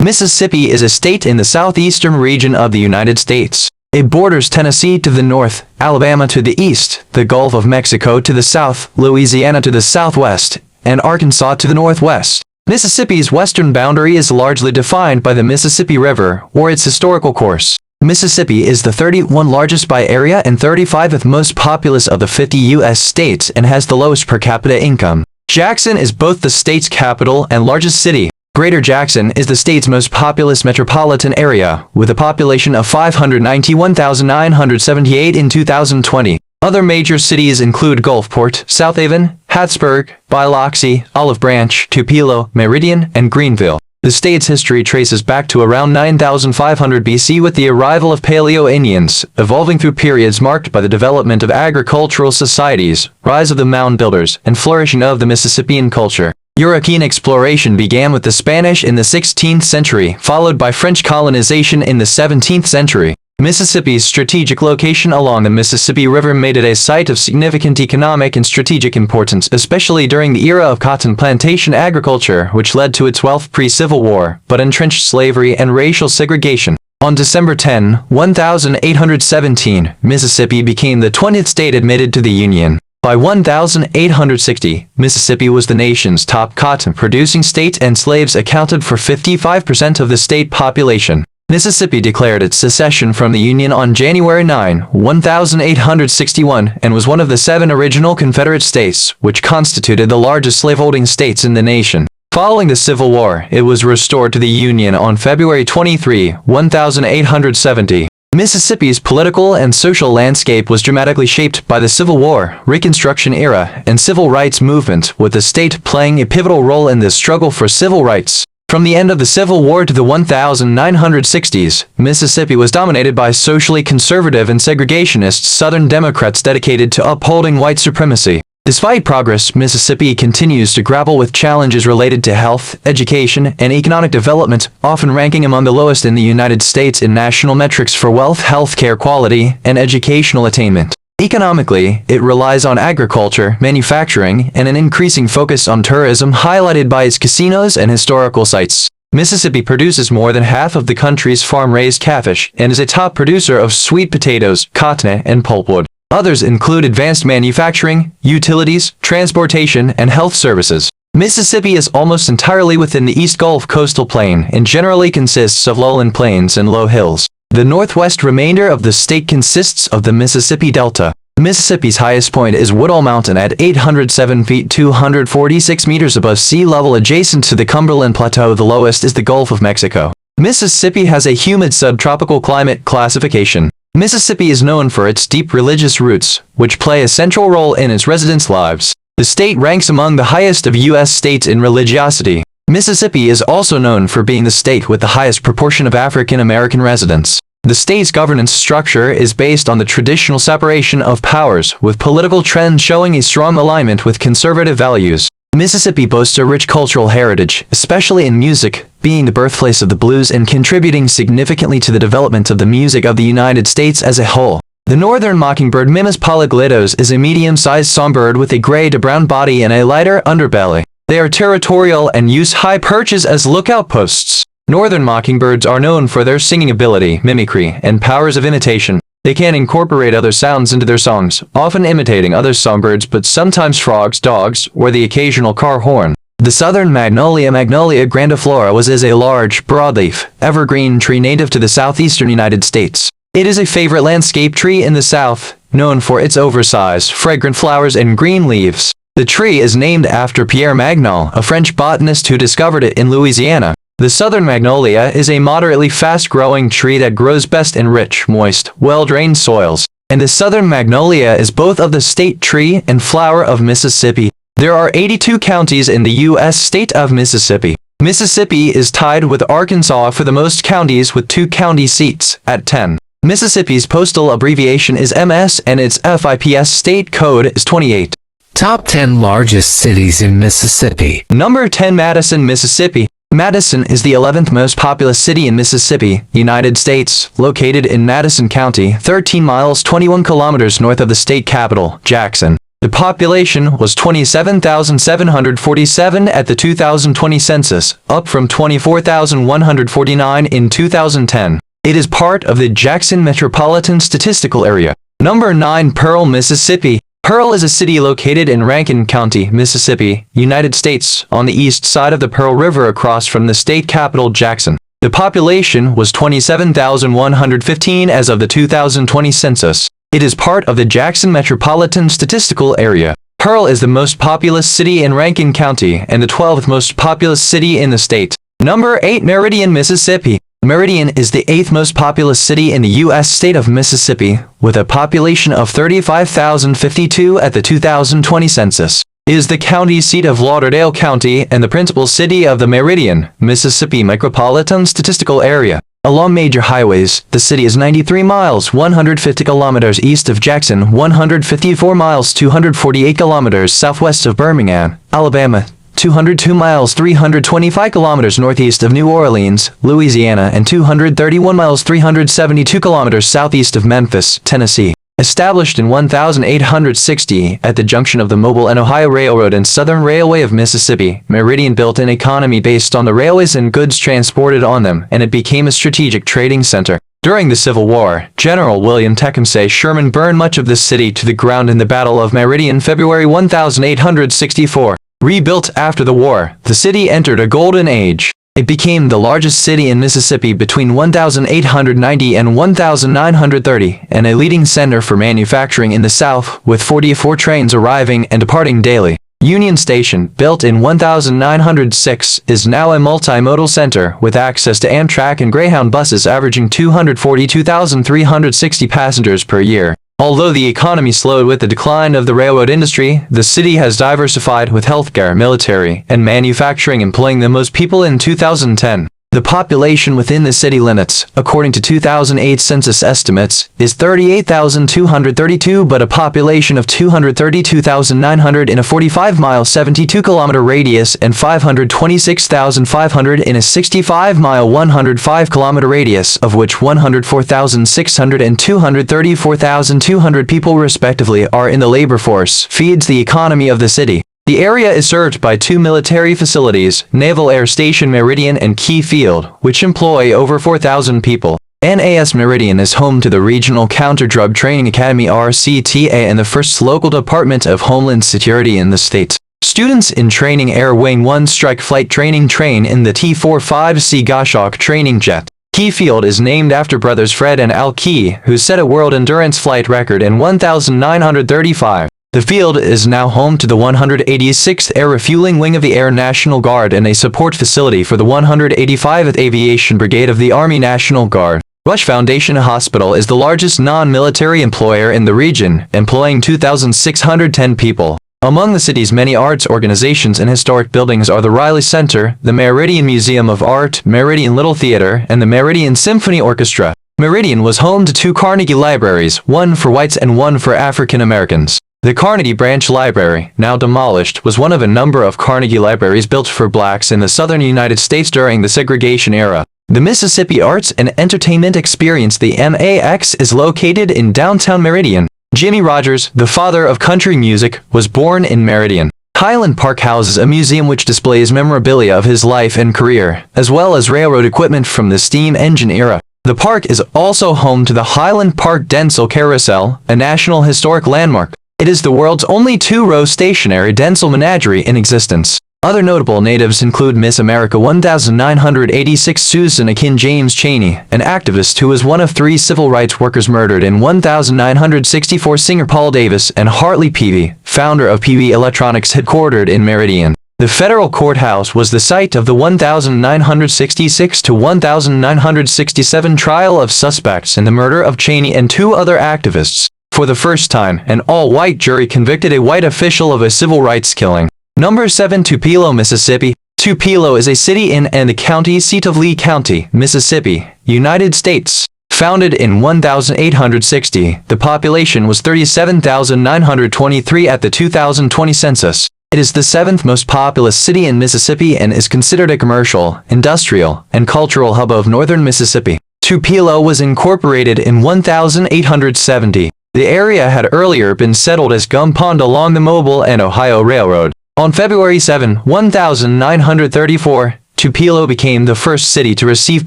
Mississippi is a state in the southeastern region of the United States. It borders Tennessee to the north, Alabama to the east, the Gulf of Mexico to the south, Louisiana to the southwest, and Arkansas to the northwest. Mississippi's western boundary is largely defined by the Mississippi River, or its historical course. Mississippi is the 31st largest by area and 35th most populous of the 50 U.S. states and has the lowest per capita income. Jackson is both the state's capital and largest city. Greater Jackson is the state's most populous metropolitan area, with a population of 591,978 in 2020. Other major cities include Gulfport, Southaven, Hattiesburg, Biloxi, Olive Branch, Tupelo, Meridian, and Greenville. The state's history traces back to around 9,500 BC with the arrival of Paleo-Indians, evolving through periods marked by the development of agricultural societies, rise of the mound builders, and flourishing of the Mississippian culture. European exploration began with the Spanish in the 16th century, followed by French colonization in the 17th century. Mississippi's strategic location along the Mississippi River made it a site of significant economic and strategic importance, especially during the era of cotton plantation agriculture, which led to its wealth pre-Civil War, but entrenched slavery and racial segregation. On December 10, 1817, Mississippi became the 20th state admitted to the Union. By 1860, Mississippi was the nation's top cotton-producing state and slaves accounted for 55% of the state population. Mississippi declared its secession from the Union on January 9, 1861, and was one of the 7 original Confederate states, which constituted the largest slaveholding states in the nation. Following the Civil War, it was restored to the Union on February 23, 1870. Mississippi's political and social landscape was dramatically shaped by the Civil War, Reconstruction era, and civil rights movement, with the state playing a pivotal role in the struggle for civil rights. From the end of the Civil War to the 1960s, Mississippi was dominated by socially conservative and segregationist Southern Democrats dedicated to upholding white supremacy. Despite progress, Mississippi continues to grapple with challenges related to health, education, and economic development, often ranking among the lowest in the United States in national metrics for wealth, healthcare quality, and educational attainment. Economically, it relies on agriculture, manufacturing, and an increasing focus on tourism highlighted by its casinos and historical sites. Mississippi produces more than half of the country's farm-raised catfish and is a top producer of sweet potatoes, cotton, and pulpwood. Others include advanced manufacturing, utilities, transportation, and health services. Mississippi is almost entirely within the East Gulf coastal plain and generally consists of lowland plains and low hills. The northwest remainder of the state consists of the Mississippi Delta. Mississippi's highest point is Woodall Mountain at 807 feet 246 meters above sea level adjacent to the Cumberland Plateau. The lowest is the Gulf of Mexico. Mississippi has a humid subtropical climate classification. Mississippi is known for its deep religious roots, which play a central role in its residents' lives. The state ranks among the highest of U.S. states in religiosity. Mississippi is also known for being the state with the highest proportion of African American residents. The state's governance structure is based on the traditional separation of powers, with political trends showing a strong alignment with conservative values. Mississippi boasts a rich cultural heritage, especially in music, being the birthplace of the blues and contributing significantly to the development of the music of the United States as a whole. The northern mockingbird Mimus polyglottos is a medium-sized songbird with a gray to brown body and a lighter underbelly. They are territorial and use high perches as lookout posts. Northern mockingbirds are known for their singing ability, mimicry, and powers of imitation. They can incorporate other sounds into their songs, often imitating other songbirds but sometimes frogs, dogs, or the occasional car horn. The southern magnolia Magnolia grandiflora is a large, broadleaf, evergreen tree native to the southeastern United States. It is a favorite landscape tree in the south, known for its oversized, fragrant flowers and green leaves. The tree is named after Pierre Magnol, a French botanist who discovered it in Louisiana. The southern magnolia is a moderately fast-growing tree that grows best in rich, moist, well-drained soils. And the southern magnolia is both of the state tree and flower of Mississippi. There are 82 counties in the U.S. state of Mississippi. Mississippi is tied with Arkansas for the most counties with 2 county seats, at 10. Mississippi's postal abbreviation is MS and its FIPS state code is 28. Top 10 largest cities in Mississippi. Number 10, Madison, Mississippi. Madison is the 11th most populous city in Mississippi, United States, located in Madison County, 13 miles 21 kilometers north of the state capital, Jackson. The population was 27,747 at the 2020 census, up from 24,149 in 2010. It is part of the Jackson Metropolitan Statistical Area. Number 9, Pearl, Mississippi. Pearl is a city located in Rankin County, Mississippi, United States, on the east side of the Pearl River across from the state capital, Jackson. The population was 27,115 as of the 2020 census. It is part of the Jackson Metropolitan Statistical Area. Pearl is the most populous city in Rankin County and the 12th most populous city in the state. Number 8, Meridian, Mississippi. Meridian is the 8th most populous city in the U.S. state of Mississippi, with a population of 35,052 at the 2020 census. It is the county seat of Lauderdale County and the principal city of the Meridian, Mississippi Micropolitan Statistical Area. Along major highways, the city is 93 miles 150 kilometers east of Jackson, 154 miles 248 kilometers southwest of Birmingham, Alabama, 202 miles 325 kilometers northeast of New Orleans, Louisiana, and 231 miles 372 kilometers southeast of Memphis, Tennessee. Established in 1860 at the junction of the Mobile and Ohio Railroad and Southern Railway of Mississippi, Meridian built an economy based on the railways and goods transported on them, and it became a strategic trading center. During the Civil War, General William Tecumseh Sherman burned much of the city to the ground in the Battle of Meridian, February 1864. Rebuilt after the war, the city entered a golden age. It became the largest city in Mississippi between 1890 and 1930, and a leading center for manufacturing in the South, with 44 trains arriving and departing daily. Union Station, built in 1906, is now a multimodal center with access to Amtrak and Greyhound buses averaging 242,360 passengers per year. Although the economy slowed with the decline of the railroad industry, the city has diversified with healthcare, military, and manufacturing employing the most people in 2010. The population within the city limits, according to 2008 census estimates, is 38,232, but a population of 232,900 in a 45-mile 72-kilometer radius and 526,500 in a 65-mile 105-kilometer radius, of which 104,600 and 234,200 people respectively are in the labor force, feeds the economy of the city. The area is served by 2 military facilities, Naval Air Station Meridian and Key Field, which employ over 4,000 people. NAS Meridian is home to the Regional Counter-Drug Training Academy RCTA and the first local Department of Homeland Security in the state. Students in Training Air Wing 1 Strike Flight Training train in the T-45C Goshawk training jet. Key Field is named after brothers Fred and Al Key, who set a world endurance flight record in 1935. The field is now home to the 186th Air Refueling Wing of the Air National Guard and a support facility for the 185th Aviation Brigade of the Army National Guard. Rush Foundation Hospital is the largest non-military employer in the region, employing 2,610 people. Among the city's many arts organizations and historic buildings are the Riley Center, the Meridian Museum of Art, Meridian Little Theater, and the Meridian Symphony Orchestra. Meridian was home to 2 Carnegie Libraries, one for whites and one for African Americans. The Carnegie Branch Library, now demolished, was one of a number of Carnegie libraries built for blacks in the southern United States during the segregation era. The Mississippi Arts and Entertainment Experience, the MAX, is located in downtown Meridian. Jimmie Rodgers, the father of country music, was born in Meridian. Highland Park houses a museum which displays memorabilia of his life and career, as well as railroad equipment from the steam engine era. The park is also home to the Highland Park Denzel Carousel, a National Historic Landmark. It is the world's only 2-row stationary Denzel menagerie in existence. Other notable natives include Miss America 1986 Susan Akin James Chaney, an activist who was one of 3 civil rights workers murdered in 1964, singer Paul Davis, and Hartley Peavy, founder of Peavy Electronics headquartered in Meridian. The federal courthouse was the site of the 1966 to 1967 trial of suspects in the murder of Chaney and 2 other activists. For the first time, an all-white jury convicted a white official of a civil rights killing. Number 7, Tupelo, Mississippi. Tupelo is a city in and the county seat of Lee County, Mississippi, United States. Founded in 1860, the population was 37,923 at the 2020 census. It is the seventh most populous city in Mississippi and is considered a commercial, industrial, and cultural hub of northern Mississippi. Tupelo was incorporated in 1870. The area had earlier been settled as Gum Pond along the Mobile and Ohio Railroad. On February 7, 1934, Tupelo became the first city to receive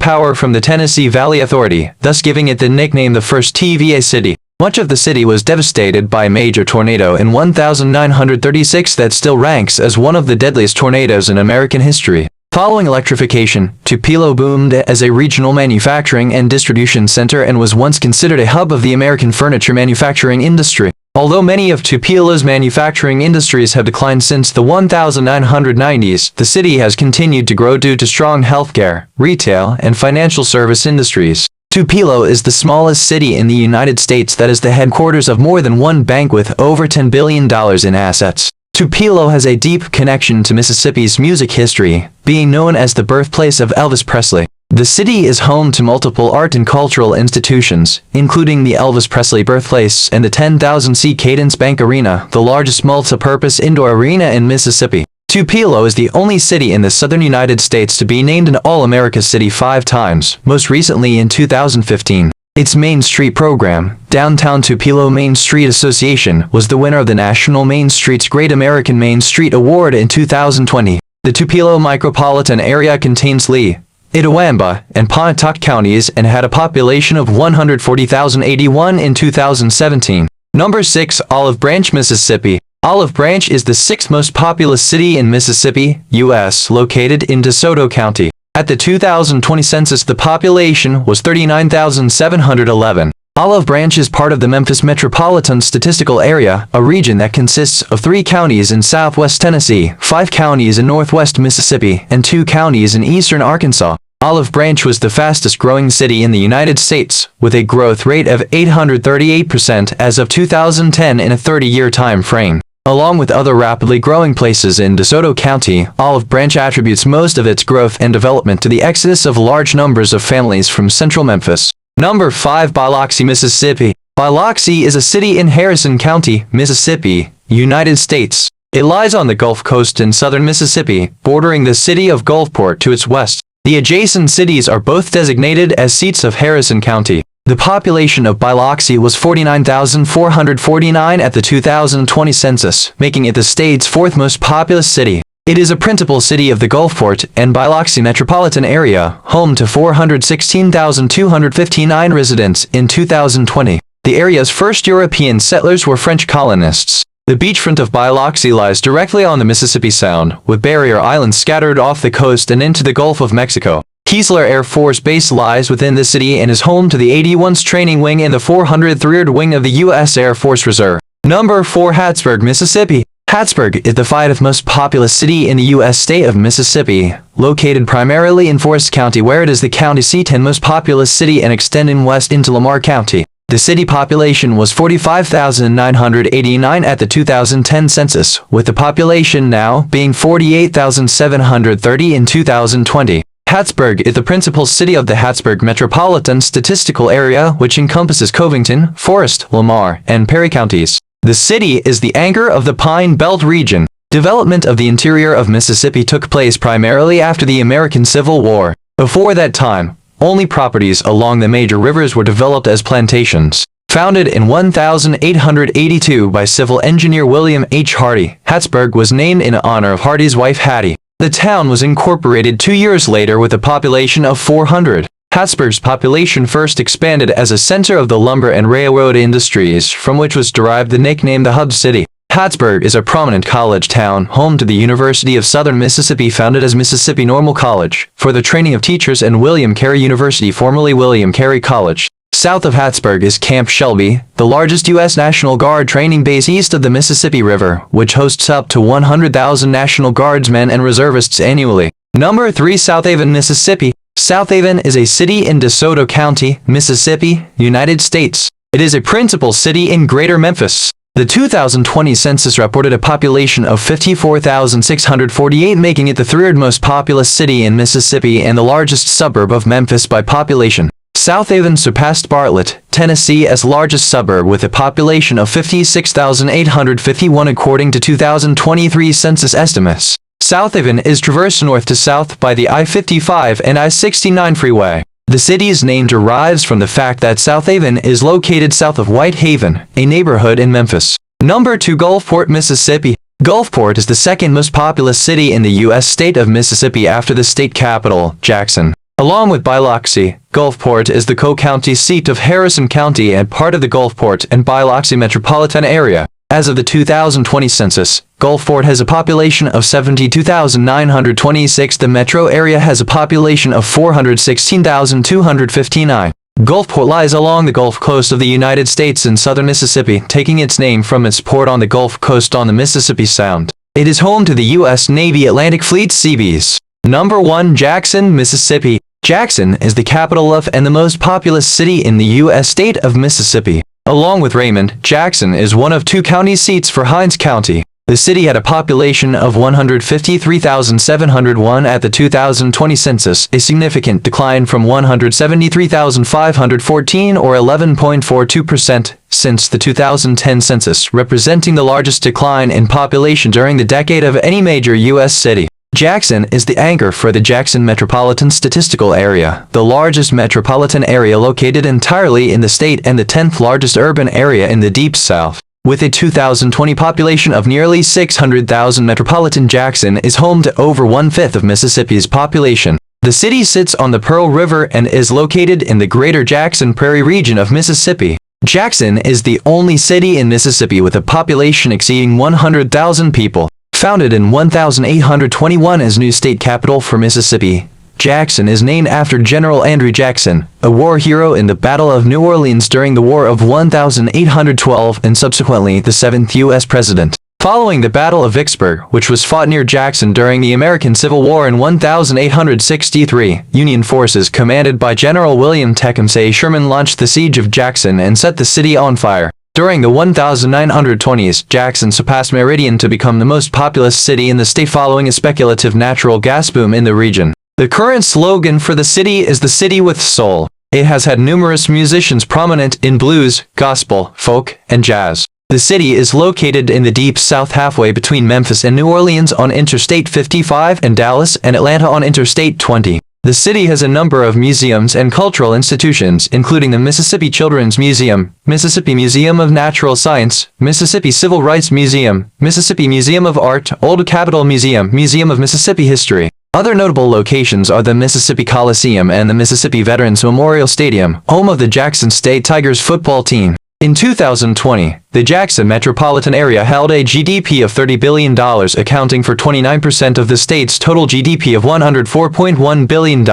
power from the Tennessee Valley Authority, thus giving it the nickname the First TVA City. Much of the city was devastated by a major tornado in 1936 that still ranks as one of the deadliest tornadoes in American history. Following electrification, Tupelo boomed as a regional manufacturing and distribution center and was once considered a hub of the American furniture manufacturing industry. Although many of Tupelo's manufacturing industries have declined since the 1990s, the city has continued to grow due to strong healthcare, retail, and financial service industries. Tupelo is the smallest city in the United States that is the headquarters of more than one bank with over $10 billion in assets. Tupelo has a deep connection to Mississippi's music history, being known as the birthplace of Elvis Presley. The city is home to multiple art and cultural institutions, including the Elvis Presley birthplace and the 10,000-seat Cadence Bank Arena, the largest multi-purpose indoor arena in Mississippi. Tupelo is the only city in the southern United States to be named an All-America City 5 times, most recently in 2015. Its Main Street program, Downtown Tupelo Main Street Association, was the winner of the National Main Street's Great American Main Street Award in 2020. The Tupelo micropolitan area contains Lee, Itawamba, and Pontotoc counties and had a population of 140,081 in 2017. Number 6. Olive Branch, Mississippi. Olive Branch is the sixth most populous city in Mississippi, U.S., located in DeSoto County. At the 2020 census, the population was 39,711. Olive Branch is part of the Memphis Metropolitan Statistical Area, a region that consists of 3 counties in southwest Tennessee, 5 counties in northwest Mississippi, and 2 counties in eastern Arkansas. Olive Branch was the fastest growing city in the United States, with a growth rate of 838% as of 2010 in a 30-year time frame. Along with other rapidly growing places in DeSoto County, Olive Branch attributes most of its growth and development to the exodus of large numbers of families from central Memphis. Number 5. Biloxi, Mississippi. Biloxi is a city in Harrison County, Mississippi, United States. It lies on the Gulf Coast in southern Mississippi, bordering the city of Gulfport to its west. The adjacent cities are both designated as seats of Harrison County. The population of Biloxi was 49,449 at the 2020 census, making it the state's 4th most populous city. It is a principal city of the Gulfport and Biloxi metropolitan area, home to 416,259 residents in 2020. The area's first European settlers were French colonists. The beachfront of Biloxi lies directly on the Mississippi Sound, with barrier islands scattered off the coast and into the Gulf of Mexico. Keesler Air Force Base lies within the city and is home to the 81st Training Wing and the 403rd Wing of the U.S. Air Force Reserve. Number 4. Hattiesburg, Mississippi. Hattiesburg is the 5th most populous city in the U.S. state of Mississippi, located primarily in Forest County, where it is the county seat and most populous city and extending west into Lamar County. The city population was 45,989 at the 2010 census, with the population now being 48,730 in 2020. Hattiesburg is the principal city of the Hattiesburg Metropolitan Statistical Area, which encompasses Covington, Forest, Lamar, and Perry counties. The city is the anchor of the Pine Belt region. Development of the interior of Mississippi took place primarily after the American Civil War. Before that time, only properties along the major rivers were developed as plantations. Founded in 1882 by civil engineer William H. Hardy, Hattiesburg was named in honor of Hardy's wife Hattie. The town was incorporated 2 years later with a population of 400. Hattiesburg's population first expanded as a center of the lumber and railroad industries, from which was derived the nickname the Hub City. Hattiesburg is a prominent college town, home to the University of Southern Mississippi, founded as Mississippi Normal College, for the training of teachers, and William Carey University, formerly William Carey College. South of Hattiesburg is Camp Shelby, the largest U.S. National Guard training base east of the Mississippi River, which hosts up to 100,000 National Guardsmen and reservists annually. Number 3. Southaven, Mississippi. Southaven is a city in DeSoto County, Mississippi, United States. It is a principal city in Greater Memphis. The 2020 census reported a population of 54,648, making it the 3rd most populous city in Mississippi and the largest suburb of Memphis by population. South Haven surpassed Bartlett, Tennessee as largest suburb with a population of 56,851 according to 2023 census estimates. South Haven is traversed north to south by the I-55 and I-69 freeway. The city's name derives from the fact that South Haven is located south of White Haven, a neighborhood in Memphis. Number 2, Gulfport, Mississippi. Gulfport is the second most populous city in the U.S. state of Mississippi after the state capital, Jackson. Along with Biloxi, Gulfport is the co-county seat of Harrison County and part of the Gulfport and Biloxi metropolitan area. As of the 2020 census, Gulfport has a population of 72,926. The metro area has a population of 416,259. Gulfport lies along the Gulf Coast of the United States in southern Mississippi, taking its name from its port on the Gulf Coast on the Mississippi Sound. It is home to the U.S. Navy Atlantic Fleet Seabees. Number 1, Jackson, Mississippi. Jackson is the capital of and the most populous city in the U.S. state of Mississippi. Along with Raymond, Jackson is one of 2 county seats for Hinds County. The city had a population of 153,701 at the 2020 census, a significant decline from 173,514 or 11.42% since the 2010 census, representing the largest decline in population during the decade of any major U.S. city. Jackson is the anchor for the Jackson Metropolitan Statistical Area, the largest metropolitan area located entirely in the state and the 10th largest urban area in the Deep South. With a 2020 population of nearly 600,000, Metropolitan Jackson is home to over 1/5 of Mississippi's population. The city sits on the Pearl River and is located in the greater Jackson Prairie region of Mississippi. Jackson is the only city in Mississippi with a population exceeding 100,000 people. Founded in 1821 as new state capital for Mississippi, Jackson is named after General Andrew Jackson, a war hero in the Battle of New Orleans during the War of 1812 and subsequently the 7th U.S. president. Following the Battle of Vicksburg, which was fought near Jackson during the American Civil War in 1863, Union forces commanded by General William Tecumseh Sherman launched the siege of Jackson and set the city on fire. During the 1920s, Jackson surpassed Meridian to become the most populous city in the state following a speculative natural gas boom in the region. The current slogan for the city is "The City with Soul." It has had numerous musicians prominent in blues, gospel, folk, and jazz. The city is located in the Deep South halfway between Memphis and New Orleans on Interstate 55 and Dallas and Atlanta on Interstate 20. The city has a number of museums and cultural institutions, including the Mississippi Children's Museum, Mississippi Museum of Natural Science, Mississippi Civil Rights Museum, Mississippi Museum of Art, Old Capitol Museum, Museum of Mississippi History. Other notable locations are the Mississippi Coliseum and the Mississippi Veterans Memorial Stadium, home of the Jackson State Tigers football team. In 2020, the Jackson metropolitan area held a GDP of $30 billion, accounting for 29% of the state's total GDP of $104.1 billion.